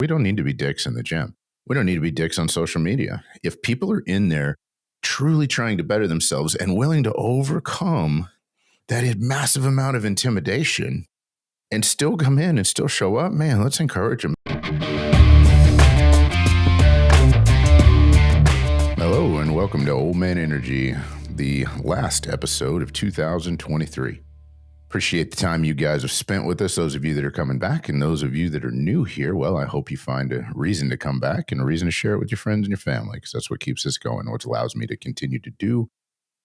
We don't need to be dicks in the gym. We don't need to be dicks on social media. If people are in there truly trying to better themselves and willing to overcome that massive amount of intimidation and still come in and still show up, man, let's encourage them. Hello and welcome to Old Man Energy, the last episode of 2023. Appreciate the time you guys have spent with us, those of you that are coming back, and those of you that are new here. Well, I hope you find a reason to come back and a reason to share it with your friends and your family, because that's what keeps us going, what allows me to continue to do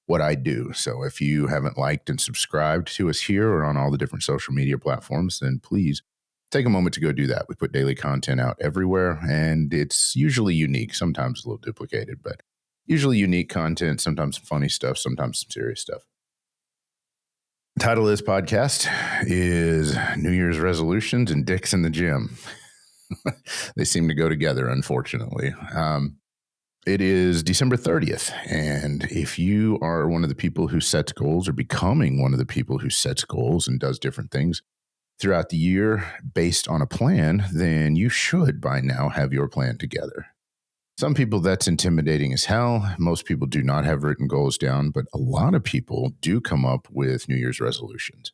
what I do. So if you haven't liked and subscribed to us here or on all the different social media platforms, then please take a moment to go do that. We put daily content out everywhere, and it's usually unique, sometimes a little duplicated, but usually unique content, sometimes funny stuff, sometimes some serious stuff. The title of this podcast is New Year's Resolutions and Dicks in the Gym. They seem to go together, unfortunately. It is December 30th, and if you are one of the people who sets goals or becoming one of the people who sets goals and does different things throughout the year based on a plan, then you should by now have your plan together. Some people, that's intimidating as hell. Most people do not have written goals down, but a lot of people do come up with New Year's resolutions.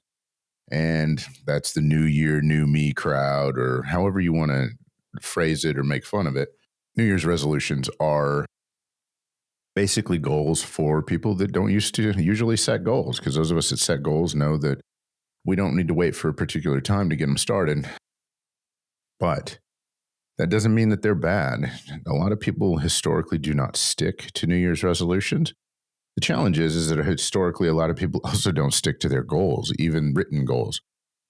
And that's the New Year, New Me crowd, or however you want to phrase it or make fun of it. New Year's resolutions are basically goals for people that don't usually set goals, because those of us that set goals know that we don't need to wait for a particular time to get them started. But that doesn't mean that they're bad. A lot of people historically do not stick to New Year's resolutions. The challenge is that historically a lot of people also don't stick to their goals, even written goals.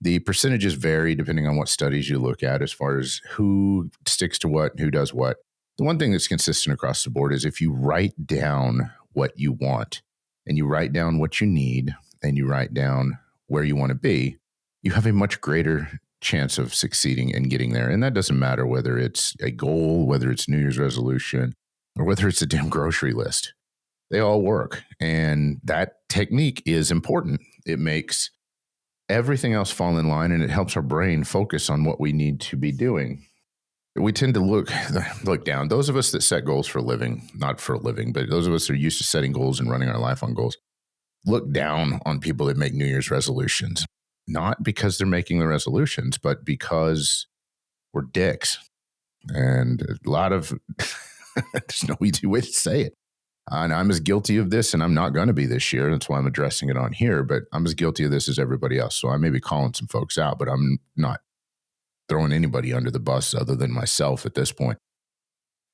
The percentages vary depending on what studies you look at as far as who sticks to what, who does what. The one thing that's consistent across the board is if you write down what you want and you write down what you need and you write down where you want to be, you have a much greater chance of succeeding and getting there. And that doesn't matter whether it's a goal, whether it's New Year's resolution, or whether it's a damn grocery list. They all work. And that technique is important. It makes everything else fall in line, and it helps our brain focus on what we need to be doing. We tend to look down. Those of us that set goals for a living, not for a living, but those of us that are used to setting goals and running our life on goals, look down on people that make New Year's resolutions. Not because they're making the resolutions, but because we're dicks. And a lot of, there's no easy way to say it. And I'm as guilty of this, and I'm not going to be this year. That's why I'm addressing it on here, but I'm as guilty of this as everybody else. So I may be calling some folks out, but I'm not throwing anybody under the bus other than myself at this point.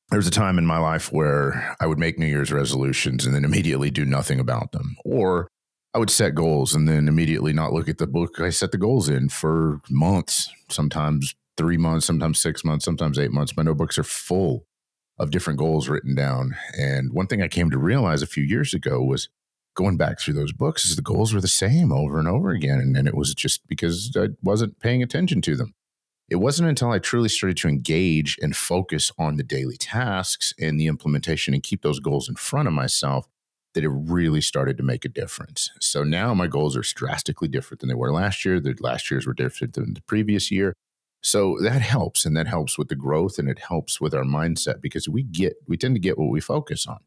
There was a time in my life where I would make New Year's resolutions and then immediately do nothing about them. Or I would set goals and then immediately not look at the book I set the goals in for months, sometimes 3 months, sometimes 6 months, sometimes 8 months. My notebooks are full of different goals written down. And one thing I came to realize a few years ago was going back through those books is the goals were the same over and over again. And it was just because I wasn't paying attention to them. It wasn't until I truly started to engage and focus on the daily tasks and the implementation and keep those goals in front of myself that it really started to make a difference. So now my goals are drastically different than they were last year. The last year's were different than the previous year. So that helps, and that helps with the growth, and it helps with our mindset because we tend to get what we focus on.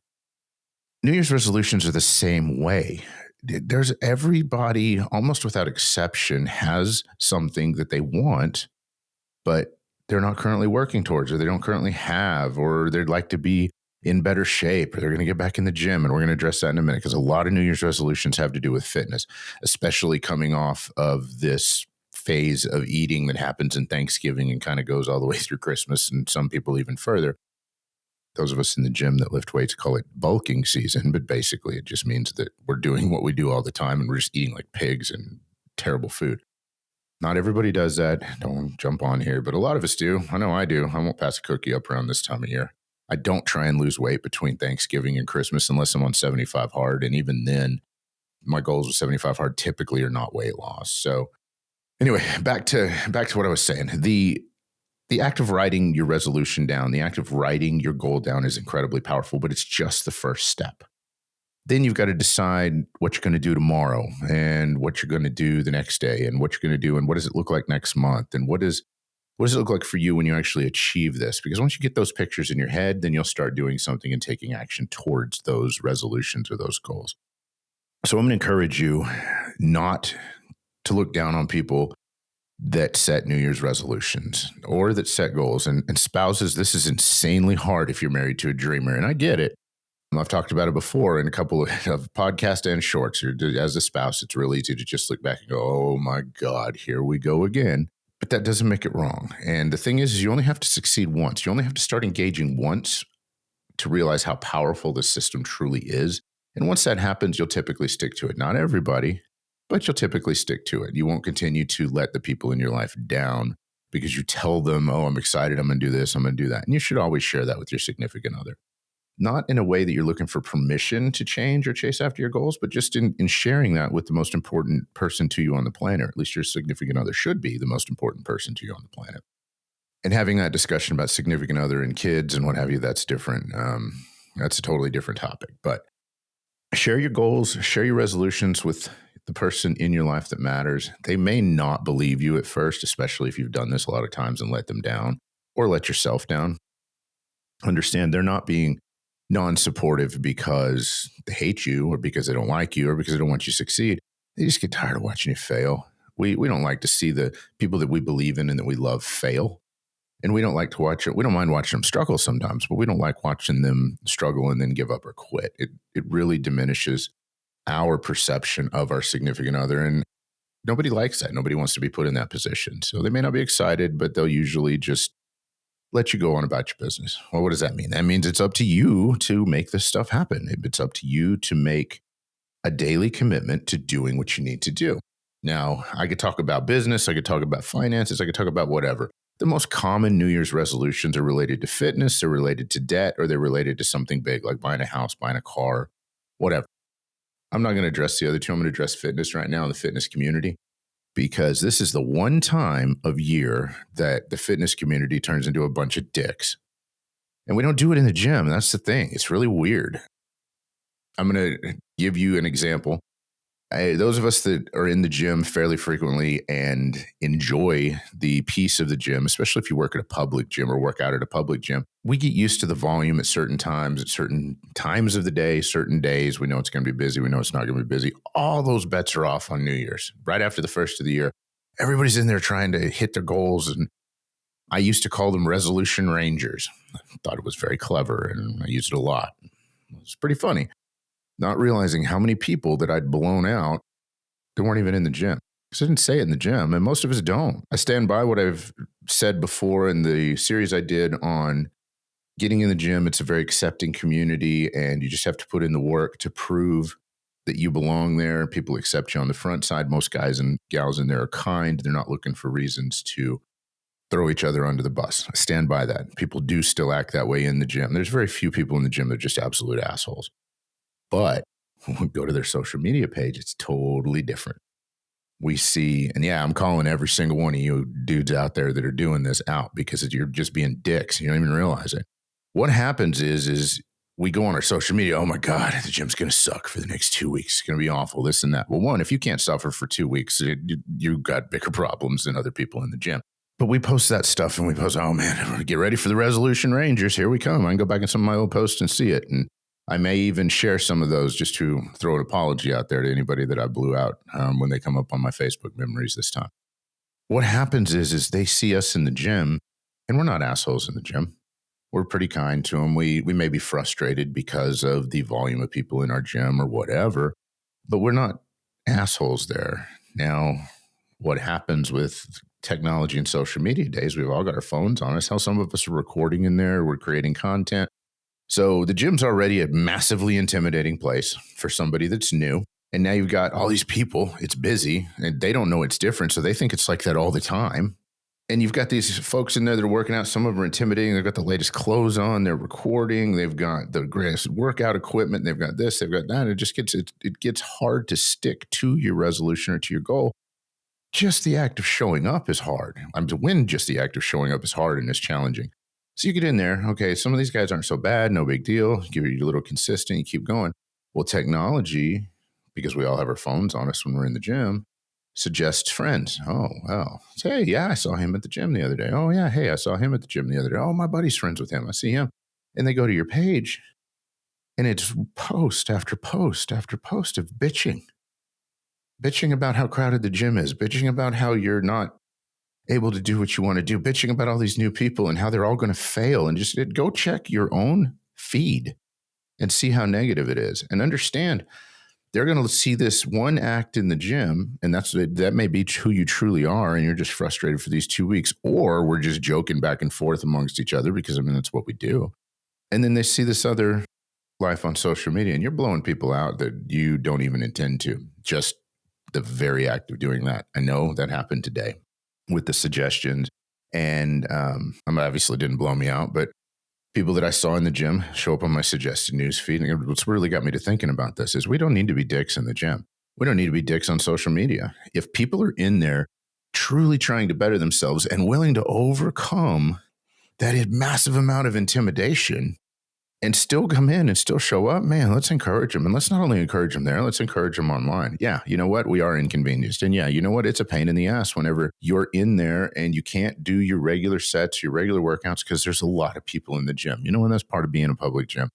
New Year's resolutions are the same way. There's everybody, almost without exception, has something that they want, but they're not currently working towards, or they don't currently have, or they'd like to be in better shape, or they're going to get back in the gym. And we're going to address that in a minute, because a lot of New Year's resolutions have to do with fitness, especially coming off of this phase of eating that happens in Thanksgiving and kind of goes all the way through Christmas, and some people even further. Those of us in the gym that lift weights call it bulking season, but basically it just means that we're doing what we do all the time and we're just eating like pigs and terrible food. Not everybody does that. Don't jump on here, but a lot of us do. I know I do. I won't pass a cookie up around this time of year. I don't try and lose weight between Thanksgiving and Christmas unless I'm on 75 hard. And even then, my goals with 75 hard typically are not weight loss. So anyway, back to what I was saying. The act of writing your resolution down, the act of writing your goal down is incredibly powerful, but it's just the first step. Then you've got to decide what you're going to do tomorrow and what you're going to do the next day and what you're going to do and what does it look like next month and what does What does it look like for you when you actually achieve this? Because once you get those pictures in your head, then you'll start doing something and taking action towards those resolutions or those goals. So I'm going to encourage you not to look down on people that set New Year's resolutions or that set goals. And spouses, this is insanely hard if you're married to a dreamer. And I get it. I've talked about it before in a couple of podcasts and shorts. As a spouse, it's really easy to just look back and go, oh my God, here we go again. But that doesn't make it wrong. And the thing is you only have to succeed once. You only have to start engaging once to realize how powerful this system truly is. And once that happens, you'll typically stick to it. Not everybody, but you'll typically stick to it. You won't continue to let the people in your life down because you tell them, oh, I'm excited, I'm going to do this, I'm going to do that. And you should always share that with your significant other. Not in a way that you're looking for permission to change or chase after your goals, but just in sharing that with the most important person to you on the planet, or at least your significant other should be the most important person to you on the planet. And having that discussion about significant other and kids and what have you, that's different. That's a totally different topic. But share your goals, share your resolutions with the person in your life that matters. They may not believe you at first, especially if you've done this a lot of times and let them down or let yourself down. Understand they're not being non-supportive because they hate you or because they don't like you or because they don't want you to succeed. They just get tired of watching you fail. We don't like to see the people that we believe in and that we love fail. And we don't like to watch it. We don't mind watching them struggle sometimes, but we don't like watching them struggle and then give up or quit. It really diminishes our perception of our significant other. And nobody likes that. Nobody wants to be put in that position. So they may not be excited, but they'll usually just let you go on about your business. Well, what does that mean? That means it's up to you to make this stuff happen. It's up to you to make a daily commitment to doing what you need to do. Now, I could talk about business. I could talk about finances. I could talk about whatever. The most common New Year's resolutions are related to fitness, they're related to debt, or they're related to something big like buying a house, buying a car, whatever. I'm not going to address the other two. I'm going to address fitness right now in the fitness community, because this is the one time of year that the fitness community turns into a bunch of dicks. And we don't do it in the gym. That's the thing. It's really weird. I'm going to give you an example. Those of us that are in the gym fairly frequently and enjoy the peace of the gym, especially if you work at a public gym or work out at a public gym, we get used to the volume at certain times of the day, certain days. We know it's going to be busy. We know it's not going to be busy. All those bets are off on New Year's. Right after the first of the year, everybody's in there trying to hit their goals. And I used to call them resolution rangers. I thought it was very clever and I used it a lot. It was pretty funny. Not realizing how many people that I'd blown out that weren't even in the gym. Because I didn't say it in the gym, and most of us don't. I stand by what I've said before in the series I did on getting in the gym. It's a very accepting community, and you just have to put in the work to prove that you belong there. People accept you on the front side. Most guys and gals in there are kind. They're not looking for reasons to throw each other under the bus. I stand by that. People do still act that way in the gym. There's very few people in the gym that are just absolute assholes. But when we go to their social media page, it's totally different. We see, and yeah, I'm calling every single one of you dudes out there that are doing this out because you're just being dicks. You don't even realize it. What happens is we go on our social media. Oh my God, the gym's going to suck for the next 2 weeks. It's going to be awful, this and that. Well, one, if you can't suffer for 2 weeks, you've got bigger problems than other people in the gym. But we post that stuff and we post, oh man, get ready for the Resolution Rangers. Here we come. I can go back in some of my old posts and see it. And I may even share some of those just to throw an apology out there to anybody that I blew out when they come up on my Facebook memories this time. What happens is they see us in the gym, and we're not assholes in the gym. We're pretty kind to them. We may be frustrated because of the volume of people in our gym or whatever, but we're not assholes there. Now, what happens with technology and social media days, we've all got our phones on us. How some of us are recording in there, we're creating content. So the gym's already a massively intimidating place for somebody that's new. And now you've got all these people, it's busy, and they don't know it's different. So they think it's like that all the time. And you've got these folks in there that are working out. Some of them are intimidating. They've got the latest clothes on. They're recording. They've got the greatest workout equipment. They've got this. They've got that. It gets hard to stick to your resolution or to your goal. Just the act of showing up is hard. To win just the act of showing up is hard and it's challenging. So you get in there, okay, some of these guys aren't so bad, no big deal. Give it a little consistent, you keep going. Well, technology, because we all have our phones on us when we're in the gym, suggest friends. Oh, well, hey, yeah, I saw him at the gym the other day. Oh, yeah, hey, I saw him at the gym the other day. Oh, my buddy's friends with him. I see him. And they go to your page and it's post after post after post of bitching about how crowded the gym is, bitching about how you're not able to do what you want to do, bitching about all these new people and how they're all going to fail. And just go check your own feed and see how negative it is and understand they're going to see this one act in the gym, and that may be who you truly are, and you're just frustrated for these 2 weeks, or we're just joking back and forth amongst each other because, I mean, that's what we do. And then they see this other life on social media, and you're blowing people out that you don't even intend to, just the very act of doing that. I know that happened today with the suggestions, and obviously didn't blow me out, but people that I saw in the gym show up on my suggested news feed. And what's really got me to thinking about this is we don't need to be dicks in the gym. We don't need to be dicks on social media. If people are in there truly trying to better themselves and willing to overcome that massive amount of intimidation and still come in and still show up, man, let's encourage them. And let's not only encourage them there, let's encourage them online. Yeah, you know what? We are inconvenienced. And yeah, you know what? It's a pain in the ass whenever you're in there and you can't do your regular sets, your regular workouts, because there's a lot of people in the gym. You know, and that's part of being a public gym.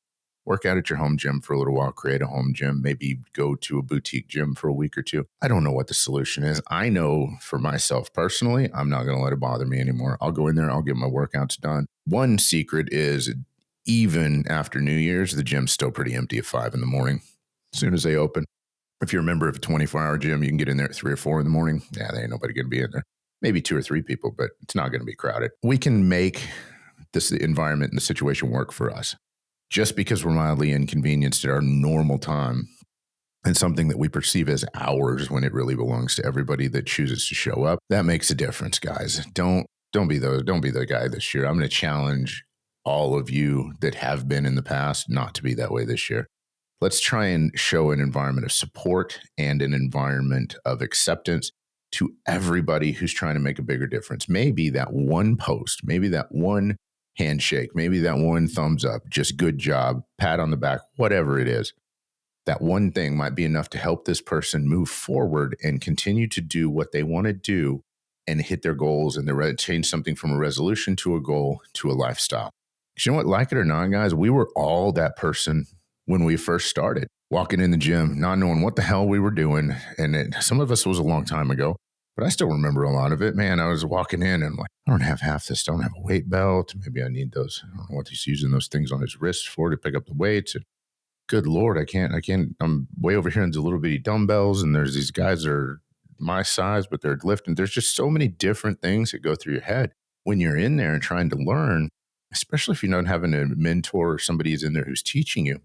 Work out at your home gym for a little while, create a home gym, maybe go to a boutique gym for a week or two. I don't know what the solution is. I know for myself personally, I'm not going to let it bother me anymore. I'll go in there, I'll get my workouts done. One secret is even after New Year's, the gym's still pretty empty at 5 in the morning. As soon as they open, if you're a member of a 24-hour gym, you can get in there at 3 or 4 in the morning. Yeah, there ain't nobody going to be in there. Maybe 2 or 3 people, but it's not going to be crowded. We can make this environment and the situation work for us. Just because we're mildly inconvenienced at our normal time and something that we perceive as ours when it really belongs to everybody that chooses to show up, that makes a difference, guys. Don't be the guy this year. I'm going to challenge all of you that have been in the past not to be that way this year. Let's try and show an environment of support and an environment of acceptance to everybody who's trying to make a bigger difference. Maybe that one post, maybe that one handshake, maybe that one thumbs up, just good job, pat on the back, whatever it is. That one thing might be enough to help this person move forward and continue to do what they want to do and hit their goals and change something from a resolution to a goal to a lifestyle. You know what? Like it or not, guys, we were all that person when we first started, walking in the gym, not knowing what the hell we were doing. And some of us was a long time ago, but I still remember a lot of it. Man, I was walking in and I'm like, I don't have half this. I don't have a weight belt. Maybe I need those. I don't know what he's using those things on his wrists for to pick up the weights. And good Lord, I can't. I'm way over here into little bitty dumbbells. And there's these guys that are my size, but they're lifting. There's just so many different things that go through your head when you're in there and trying to learn, especially if you're not having a mentor or somebody is in there who's teaching you.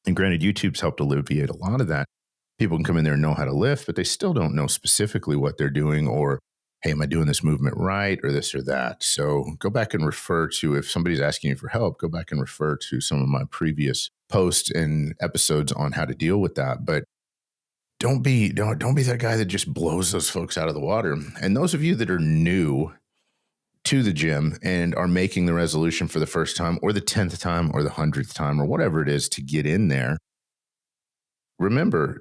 And granted, YouTube's helped alleviate a lot of that. People can come in there and know how to lift, but they still don't know specifically what they're doing or, hey, am I doing this movement right or this or that? So go back and refer to, if somebody's asking you for help, go back and refer to some of my previous posts and episodes on how to deal with that. But don't be that guy that just blows those folks out of the water. And those of you that are new to the gym and are making the resolution for the first time or the 10th time or the 100th time or whatever it is to get in there, remember,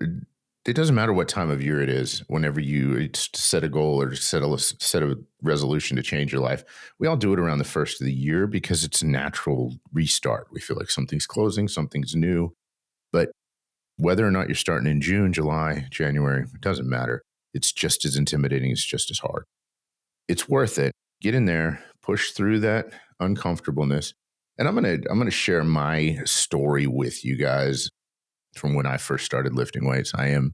it doesn't matter what time of year it is. Whenever you set a goal or set a resolution to change your life, we all do it around the first of the year because it's a natural restart. We feel like something's closing, something's new. But whether or not you're starting in June, July, January, it doesn't matter. It's just as intimidating. It's just as hard. It's worth it. Get in there, push through that uncomfortableness. And I'm gonna share my story with you guys from when I first started lifting weights. I'm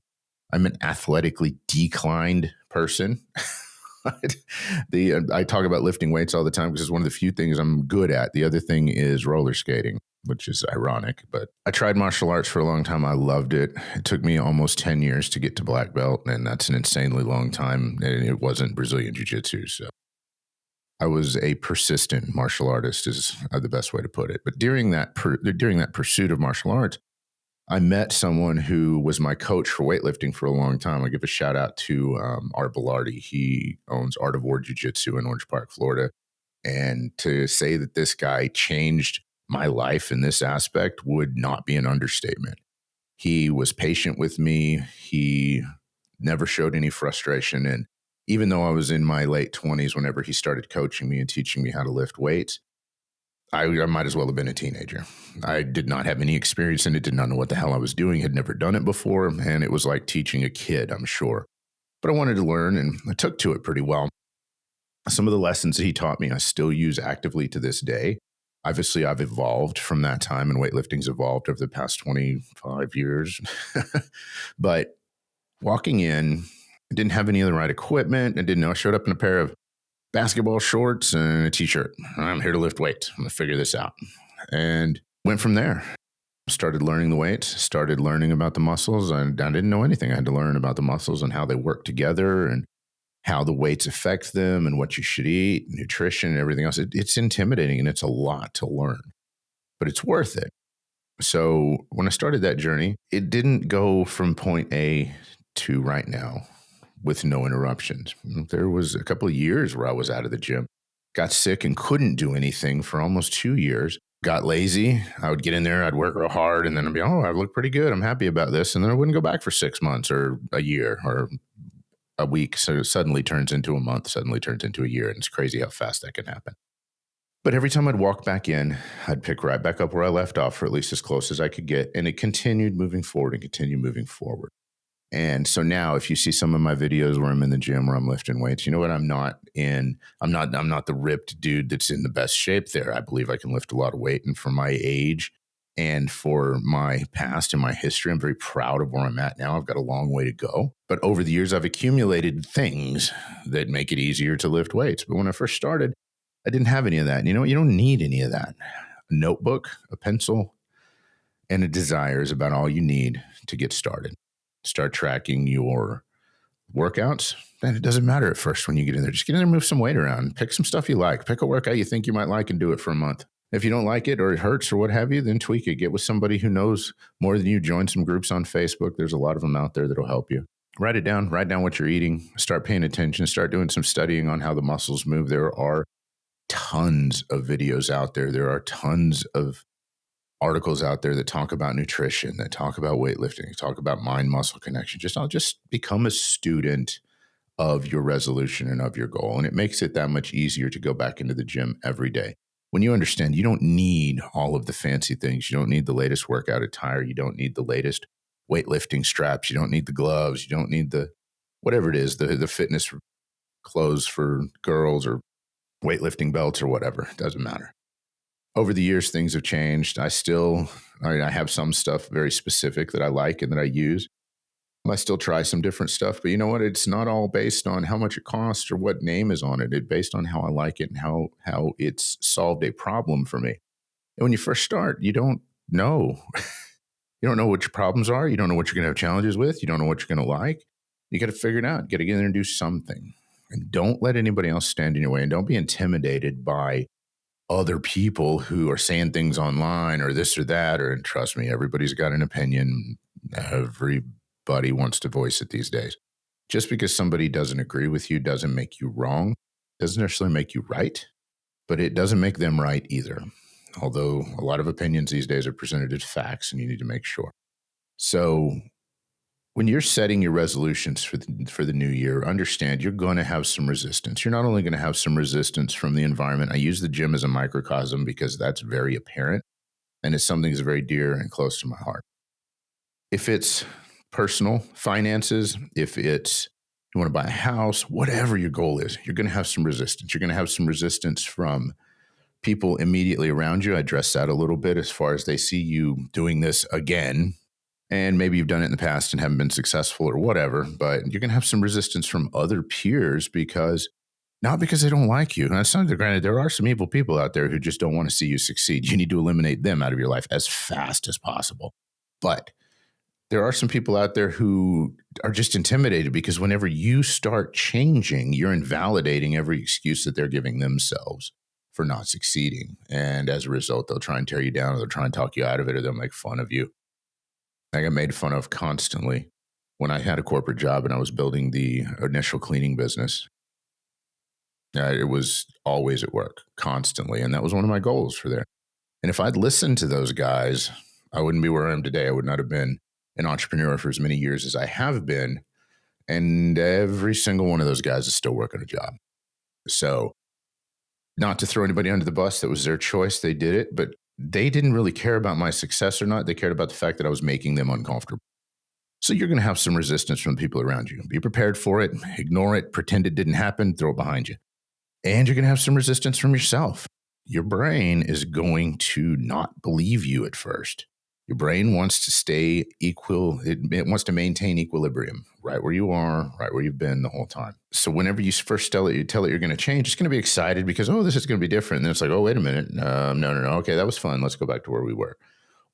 an athletically declined person. I talk about lifting weights all the time because it's one of the few things I'm good at. The other thing is roller skating, which is ironic. But I tried martial arts for a long time. I loved it. It took me almost 10 years to get to black belt, and that's an insanely long time. And it wasn't Brazilian jiu-jitsu, so I was a persistent martial artist is the best way to put it. But during that pursuit of martial arts, I met someone who was my coach for weightlifting for a long time. I give a shout out to Art Bilardi. He owns Art of War Jiu-Jitsu in Orange Park, Florida. And to say that this guy changed my life in this aspect would not be an understatement. He was patient with me. He never showed any frustration. And even though I was in my late 20s, whenever he started coaching me and teaching me how to lift weights, I might as well have been a teenager. I did not have any experience in it, did not know what the hell I was doing, had never done it before. And it was like teaching a kid, I'm sure. But I wanted to learn and I took to it pretty well. Some of the lessons that he taught me, I still use actively to this day. Obviously, I've evolved from that time, and weightlifting's evolved over the past 25 years. But walking in, I didn't have any of the right equipment. I didn't know. I showed up in a pair of basketball shorts and a t-shirt. I'm here to lift weights. I'm going to figure this out. And went from there. Started learning the weights, started learning about the muscles. And I didn't know anything. I had to learn about the muscles and how they work together and how the weights affect them and what you should eat, nutrition and everything else. It's intimidating and it's a lot to learn, but it's worth it. So when I started that journey, it didn't go from point A to right now with no interruptions. There was a couple of years where I was out of the gym, got sick and couldn't do anything for almost 2 years, got lazy. I would get in there, I'd work real hard, and then I'd be, oh, I look pretty good. I'm happy about this. And then I wouldn't go back for 6 months or a year or a week. So it suddenly turns into a month, suddenly turns into a year. And it's crazy how fast that can happen. But every time I'd walk back in, I'd pick right back up where I left off, or at least as close as I could get. And it continued moving forward and continued moving forward. And so now if you see some of my videos where I'm in the gym, where I'm lifting weights, you know what? I'm not the ripped dude that's in the best shape there. I believe I can lift a lot of weight. And for my age and for my past and my history, I'm very proud of where I'm at now. I've got a long way to go. But over the years, I've accumulated things that make it easier to lift weights. But when I first started, I didn't have any of that. And you know what? You don't need any of that. A notebook, a pencil, and a desire is about all you need to get started. Start tracking your workouts. And it doesn't matter at first when you get in there. Just get in there, move some weight around, pick some stuff you like, pick a workout you think you might like and do it for a month. If you don't like it or it hurts or what have you, then tweak it. Get with somebody who knows more than you. Join some groups on Facebook. There's a lot of them out there that'll help you. Write it down. Write down what you're eating. Start paying attention. Start doing some studying on how the muscles move. There are tons of videos out there. There are tons of articles out there that talk about nutrition, that talk about weightlifting, that talk about mind-muscle connection. I'll just become a student of your resolution and of your goal. And it makes it that much easier to go back into the gym every day. When you understand you don't need all of the fancy things, you don't need the latest workout attire, you don't need the latest weightlifting straps, you don't need the gloves, you don't need the whatever it is, the fitness clothes for girls or weightlifting belts or whatever. It doesn't matter. Over the years, things have changed. I have some stuff very specific that I like and that I use. I still try some different stuff, but you know what? It's not all based on how much it costs or what name is on it. It's based on how I like it and how it's solved a problem for me. And when you first start, you don't know. You don't know what your problems are. You don't know what you're going to have challenges with. You don't know what you're going to like. You got to figure it out. You got to get in there and do something. And don't let anybody else stand in your way. And don't be intimidated by other people who are saying things online or this or that. And trust me, everybody's got an opinion. Everybody wants to voice it these days. Just because somebody doesn't agree with you doesn't make you wrong. Doesn't necessarily make you right, but it doesn't make them right either. Although a lot of opinions these days are presented as facts and you need to make sure. So when you're setting your resolutions for the new year, understand you're going to have some resistance. You're not only going to have some resistance from the environment. I use the gym as a microcosm because that's very apparent and it's something that's very dear and close to my heart. If it's personal finances, if it's you want to buy a house, whatever your goal is, you're going to have some resistance. You're going to have some resistance from people immediately around you. I address that a little bit as far as they see you doing this again. And maybe you've done it in the past and haven't been successful or whatever, but you're going to have some resistance from other peers not because they don't like you. And that's not granted, there are some evil people out there who just don't want to see you succeed. You need to eliminate them out of your life as fast as possible. But there are some people out there who are just intimidated because whenever you start changing, you're invalidating every excuse that they're giving themselves for not succeeding. And as a result, they'll try and tear you down or they'll try and talk you out of it or they'll make fun of you. I got made fun of constantly when I had a corporate job and I was building the initial cleaning business. It was always at work, constantly. And that was one of my goals for there. And if I'd listened to those guys, I wouldn't be where I am today. I would not have been an entrepreneur for as many years as I have been. And every single one of those guys is still working a job. So, not to throw anybody under the bus, that was their choice. They did it, but they didn't really care about my success or not. They cared about the fact that I was making them uncomfortable. So you're going to have some resistance from the people around you. Be prepared for it, ignore it, pretend it didn't happen, throw it behind you. And you're going to have some resistance from yourself. Your brain is going to not believe you at first. Your brain wants to stay equal. It wants to maintain equilibrium right where you are, right where you've been the whole time. So whenever you first tell it you're going to change, it's going to be excited because, oh, this is going to be different. And then it's like, oh, wait a minute. No. Okay, that was fun. Let's go back to where we were.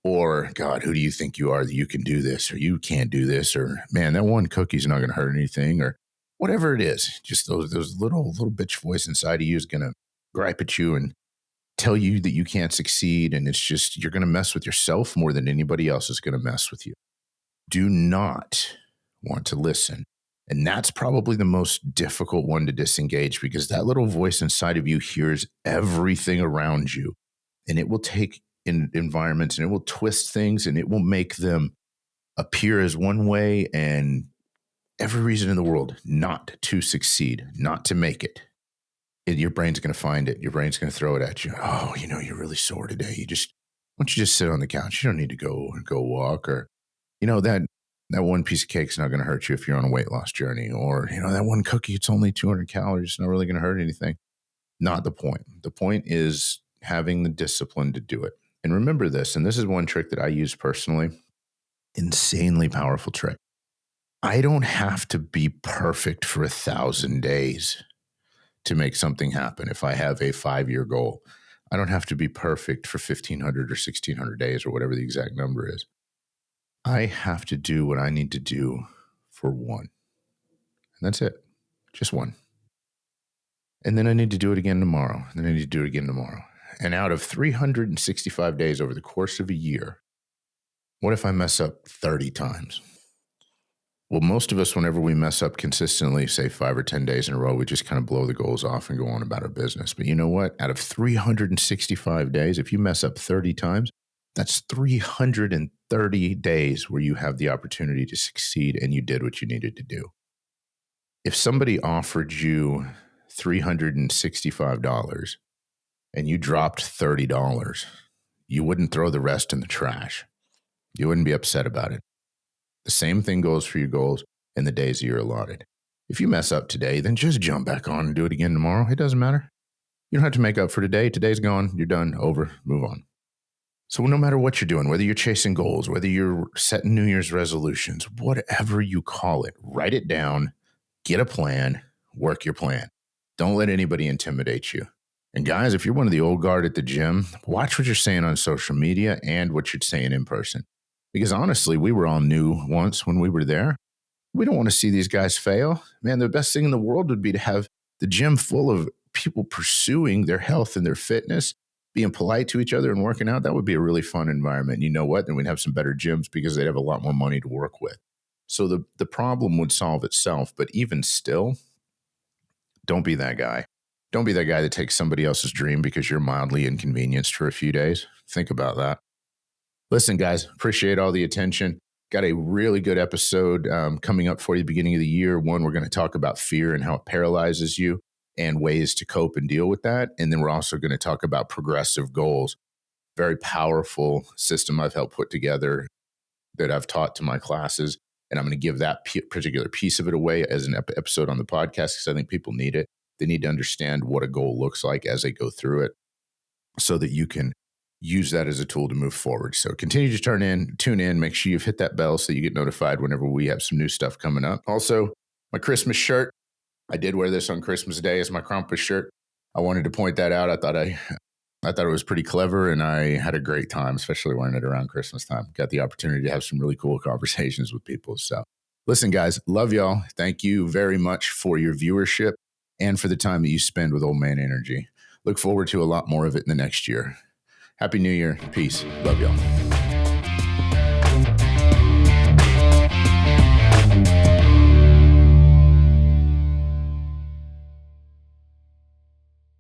Or, God, who do you think you are that you can do this, or you can't do this, or man, that one cookie's not going to hurt anything, or whatever it is. Just those little bitch voice inside of you is going to gripe at you and tell you that you can't succeed. And it's just, you're going to mess with yourself more than anybody else is going to mess with you. Do not want to listen. And that's probably the most difficult one to disengage, because that little voice inside of you hears everything around you, and it will take in environments and it will twist things and it will make them appear as one way and every reason in the world not to succeed, not to make it. And your brain's going to find it. Your brain's going to throw it at you. Oh, you're really sore today. Why don't you just sit on the couch? You don't need to go walk, or, that one piece of cake's not going to hurt you if you're on a weight loss journey, or, that one cookie, it's only 200 calories. It's not really going to hurt anything. Not the point. The point is having the discipline to do it. And remember this, and this is one trick that I use personally, insanely powerful trick. I don't have to be perfect for 1,000 days to make something happen. If I have a 5-year goal, I don't have to be perfect for 1,500 or 1,600 days or whatever the exact number is. I have to do what I need to do for one. And that's it. Just one. And then I need to do it again tomorrow. And then I need to do it again tomorrow. And out of 365 days over the course of a year, what if I mess up 30 times? Well, most of us, whenever we mess up consistently, say 5 or 10 days in a row, we just kind of blow the goals off and go on about our business. But you know what? Out of 365 days, if you mess up 30 times, that's 330 days where you have the opportunity to succeed and you did what you needed to do. If somebody offered you $365 and you dropped $30, you wouldn't throw the rest in the trash. You wouldn't be upset about it. The same thing goes for your goals and the days that you're allotted. If you mess up today, then just jump back on and do it again tomorrow. It doesn't matter. You don't have to make up for today. Today's gone. You're done. Over. Move on. So no matter what you're doing, whether you're chasing goals, whether you're setting New Year's resolutions, whatever you call it, write it down, get a plan, work your plan. Don't let anybody intimidate you. And guys, if you're one of the old guard at the gym, watch what you're saying on social media and what you're saying in person. Because honestly, we were all new once when we were there. We don't want to see these guys fail. Man, the best thing in the world would be to have the gym full of people pursuing their health and their fitness, being polite to each other and working out. That would be a really fun environment. You know what? Then we'd have some better gyms because they'd have a lot more money to work with. So the problem would solve itself. But even still, don't be that guy. Don't be that guy that takes somebody else's dream because you're mildly inconvenienced for a few days. Think about that. Listen, guys, appreciate all the attention. Got a really good episode coming up for you at the beginning of the year. One, we're going to talk about fear and how it paralyzes you and ways to cope and deal with that. And then we're also going to talk about progressive goals. Very powerful system I've helped put together that I've taught to my classes. And I'm going to give that particular piece of it away as an episode on the podcast because I think people need it. They need to understand what a goal looks like as they go through it so that you can use that as a tool to move forward. So continue to tune in, make sure you've hit that bell so you get notified whenever we have some new stuff coming up. Also, my Christmas shirt, I did wear this on Christmas Day as my Krampus shirt. I wanted to point that out. I thought it was pretty clever and I had a great time, especially wearing it around Christmas time. Got the opportunity to have some really cool conversations with people. So listen, guys, love y'all. Thank you very much for your viewership and for the time that you spend with Old Man Energy. Look forward to a lot more of it in the next year. Happy New Year. Peace. Love y'all.